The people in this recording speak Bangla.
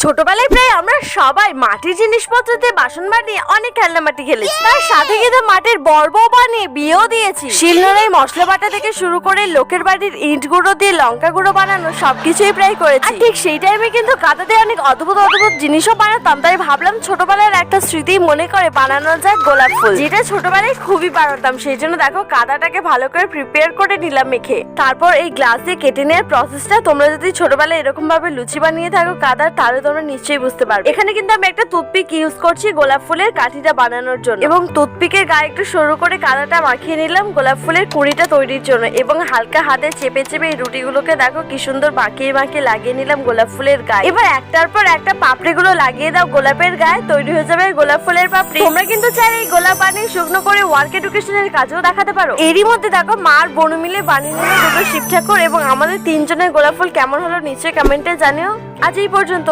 ছোটবেলায় প্রায় আমরা সবাই মাটির জিনিসপত্র দিয়ে বাসন বানিয়ে অনেক খেলনা মাটি খেলেছি, তার সাথে কিন্তু মাটির বর্ব বানিয়ে বিয়েও দিয়েছি। শিলনোড়ায় মশলা বাটা থেকে শুরু করে লোকের বাড়ির ইট গুঁড়ো দিয়ে লঙ্কা গুঁড়ো বানানো সবকিছুই প্রায় করেছি। আর ঠিক সেই টাইমে কিন্তু কাদা দিয়ে অনেক অদ্ভুত অদ্ভুত জিনিসও বানাতাম, তাই ভাবলাম ছোটবেলার একটা স্মৃতি মনে করে বানানো যায় গোলাপ ফুল, যেটা ছোটবেলায় খুবই বানাতাম। সেই জন্য দেখো কাদাটাকে ভালো করে প্রিপেয়ার করে নিলাম মেখে। তারপর এই গ্লাস দিয়ে কেটে নেওয়ার প্রসেসটা তোমরা যদি ছোটবেলায় এরকম ভাবে লুচি বানিয়ে থাকো কাদার, তাহলে তোমরা নিশ্চয়ই বুঝতে পারবে। এখানে কিন্তু আমি একটা টুথপিক ইউজ করছি গোলাপ ফুলের কাঠিটা বানানোর জন্য, এবং টুথপিকের গায়ে একটু সরু করে কাদাটা মাখিয়ে নিলাম গোলাপ ফুলের কুঁড়িটা তৈরির জন্য, এবং হালকা হাতে চেপে চেপে এই রুটিগুলোকে দেখো কি সুন্দর বাঁকিয়ে বাঁকিয়ে লাগিয়ে নিলাম গোলাপ ফুলের গায়ে। এবার একটার পর একটা পাপড়িগুলো লাগিয়ে দাও গোলাপের গায়ে, তৈরি হয়ে যাবে গোলাপ ফুলের পাপড়ি। তোমরা কিন্তু চাইলে এই গোলাপ বানিয়ে শুকনো করে ওয়ার্ক এডুকেশনের কাজেও দেখাতে পারো। এরই মধ্যে দেখো মার বনু মিলে বানিয়ে নিল দুটো শিব ঠাকুর, এবং আমাদের তিনজনের গোলাপ ফুল কেমন হলো নিশ্চয়ই কমেন্টে জানিও। আজ এই পর্যন্ত।